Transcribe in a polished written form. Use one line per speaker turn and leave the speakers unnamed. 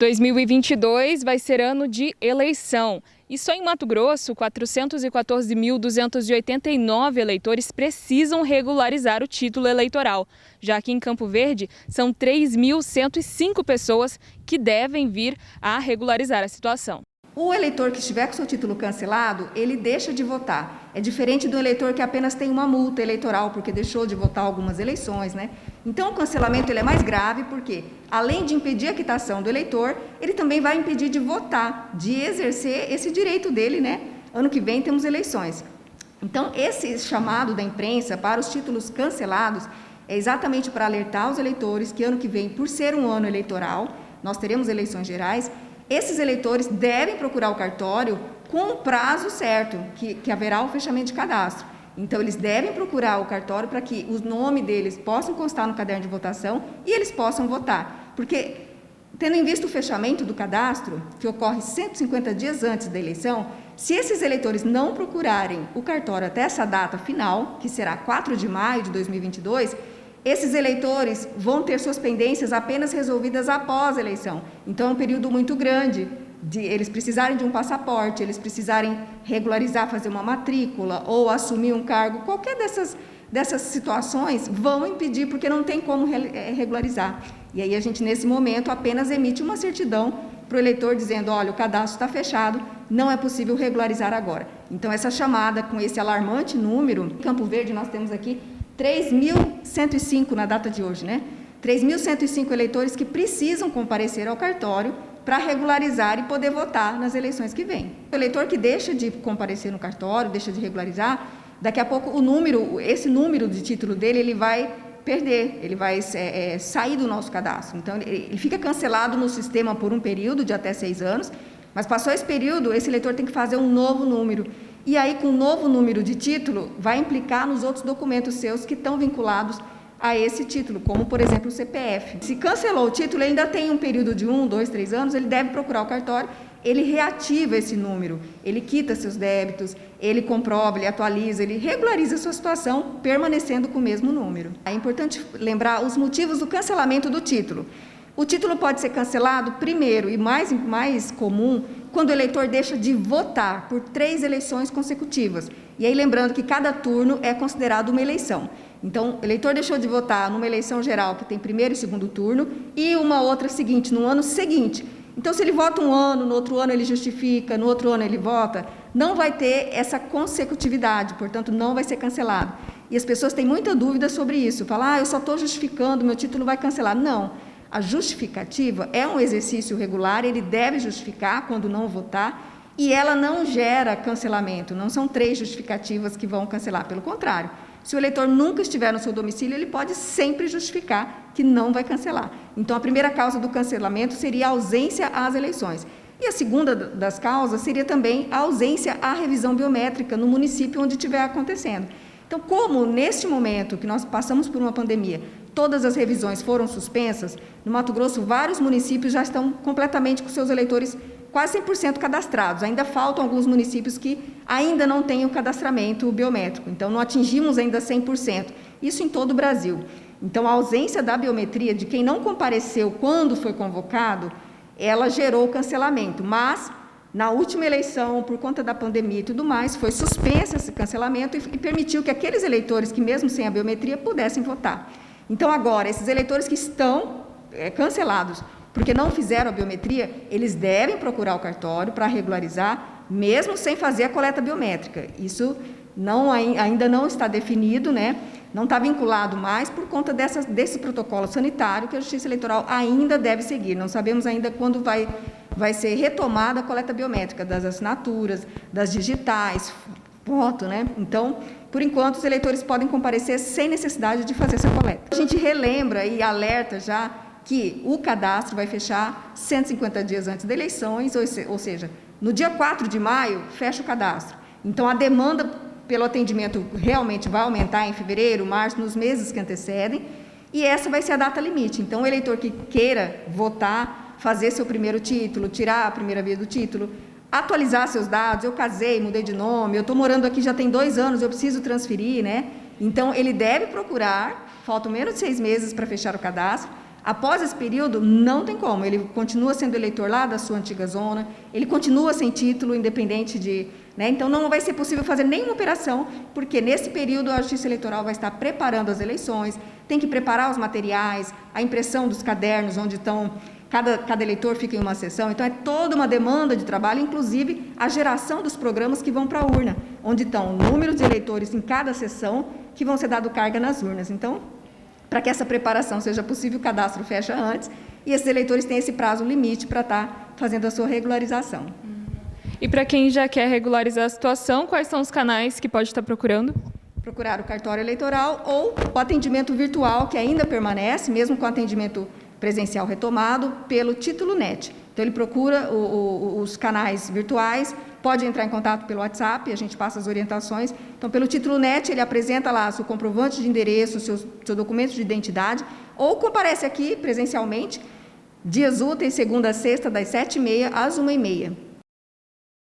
2022 vai ser ano de eleição. E só em Mato Grosso, 414.289 eleitores precisam regularizar o título eleitoral. Já aqui em Campo Verde, são 3.105 pessoas que devem vir a regularizar a situação.
O eleitor que estiver com seu título cancelado, ele deixa de votar. É diferente do eleitor que apenas tem uma multa eleitoral, porque deixou de votar algumas eleições, né? Então, o cancelamento ele é mais grave, porque, além de impedir a quitação do eleitor, ele também vai impedir de votar, de exercer esse direito dele, né? Ano que vem temos eleições. Então, esse chamado da imprensa para os títulos cancelados é exatamente para alertar os eleitores que ano que vem, por ser um ano eleitoral, nós teremos eleições gerais. Esses eleitores devem procurar o cartório com o prazo certo, que haverá o fechamento de cadastro. Então, eles devem procurar o cartório para que o nome deles possam constar no caderno de votação e eles possam votar. Porque, tendo em vista o fechamento do cadastro, que ocorre 150 dias antes da eleição, se esses eleitores não procurarem o cartório até essa data final, que será 4 de maio de 2022, esses eleitores vão ter suas pendências apenas resolvidas após a eleição. Então, é um período muito grande de eles precisarem de um passaporte, eles precisarem regularizar, fazer uma matrícula ou assumir um cargo. Qualquer dessas situações vão impedir, porque não tem como regularizar. E aí a gente, nesse momento, apenas emite uma certidão para o eleitor dizendo, olha, o cadastro está fechado, não é possível regularizar agora. Então, essa chamada com esse alarmante número, em Campo Verde nós temos aqui 3.105 na data de hoje, né? 3.105 eleitores que precisam comparecer ao cartório para regularizar e poder votar nas eleições que vêm. O eleitor que deixa de comparecer no cartório, deixa de regularizar, daqui a pouco esse número de título dele, ele vai perder, ele vai sair do nosso cadastro. Então, ele fica cancelado no sistema por um período de até 6 anos, mas passou esse período, esse eleitor tem que fazer um novo número. E aí, com o novo número de título, vai implicar nos outros documentos seus que estão vinculados a esse título, como, por exemplo, o CPF. Se cancelou o título, ainda tem um período de 1, 2, 3 anos, ele deve procurar o cartório, ele reativa esse número, ele quita seus débitos, ele comprova, ele atualiza, ele regulariza a sua situação, permanecendo com o mesmo número. É importante lembrar os motivos do cancelamento do título. O título pode ser cancelado, primeiro, e mais comum, quando o eleitor deixa de votar por 3 eleições consecutivas. E aí, lembrando que cada turno é considerado uma eleição. Então, o eleitor deixou de votar numa eleição geral, que tem primeiro e segundo turno, e uma outra seguinte, no ano seguinte. Então, se ele vota um ano, no outro ano ele justifica, no outro ano ele vota, não vai ter essa consecutividade, portanto, não vai ser cancelado. E as pessoas têm muita dúvida sobre isso. Falam, eu só estou justificando, meu título vai cancelar. Não. A justificativa é um exercício regular, ele deve justificar quando não votar, e ela não gera cancelamento, não são 3 justificativas que vão cancelar, pelo contrário. Se o eleitor nunca estiver no seu domicílio, ele pode sempre justificar que não vai cancelar. Então, a primeira causa do cancelamento seria a ausência às eleições. E a segunda das causas seria também a ausência à revisão biométrica no município onde estiver acontecendo. Então, como neste momento que nós passamos por uma pandemia, todas as revisões foram suspensas, no Mato Grosso, vários municípios já estão completamente com seus eleitores quase 100% cadastrados. Ainda faltam alguns municípios que ainda não têm o cadastramento biométrico. Então, não atingimos ainda 100%. Isso em todo o Brasil. Então, a ausência da biometria de quem não compareceu quando foi convocado, ela gerou o cancelamento. Mas, na última eleição, por conta da pandemia e tudo mais, foi suspenso esse cancelamento e permitiu que aqueles eleitores que, mesmo sem a biometria, pudessem votar. Então, agora, esses eleitores que estão cancelados porque não fizeram a biometria, eles devem procurar o cartório para regularizar, mesmo sem fazer a coleta biométrica. Isso ainda não está definido, né? Não está vinculado mais por conta desse protocolo sanitário que a Justiça Eleitoral ainda deve seguir. Não sabemos ainda quando vai ser retomada a coleta biométrica das assinaturas, das digitais, foto, né? Então, por enquanto, os eleitores podem comparecer sem necessidade de fazer essa coleta. A gente relembra e alerta já que o cadastro vai fechar 150 dias antes das eleições, ou seja, no dia 4 de maio, fecha o cadastro. Então, a demanda pelo atendimento realmente vai aumentar em fevereiro, março, nos meses que antecedem, e essa vai ser a data limite. Então, o eleitor que queira votar, fazer seu primeiro título, tirar a primeira via do título, atualizar seus dados, eu casei, mudei de nome, eu estou morando aqui já tem 2 anos, eu preciso transferir, né? Então, ele deve procurar, faltam menos de 6 meses para fechar o cadastro, Após esse período, não tem como, ele continua sendo eleitor lá da sua antiga zona, ele continua sem título, independente de... Então, não vai ser possível fazer nenhuma operação, porque nesse período a Justiça Eleitoral vai estar preparando as eleições, tem que preparar os materiais, a impressão dos cadernos, onde estão... Cada eleitor fica em uma sessão, então é toda uma demanda de trabalho, inclusive a geração dos programas que vão para a urna, onde estão números de eleitores em cada sessão que vão ser dado carga nas urnas. Então, para que essa preparação seja possível, o cadastro fecha antes e esses eleitores têm esse prazo limite para estar fazendo a sua regularização.
E para quem já quer regularizar a situação, quais são os canais que pode estar procurando?
Procurar o cartório eleitoral ou o atendimento virtual, que ainda permanece, mesmo com o atendimento presencial retomado, pelo Título Net. Então, ele procura os canais virtuais, pode entrar em contato pelo WhatsApp, a gente passa as orientações. Então, pelo Título Net, ele apresenta lá seu comprovante de endereço, seu documento de identidade, ou comparece aqui presencialmente, dias úteis, segunda a sexta, das 7h30 às 1h30.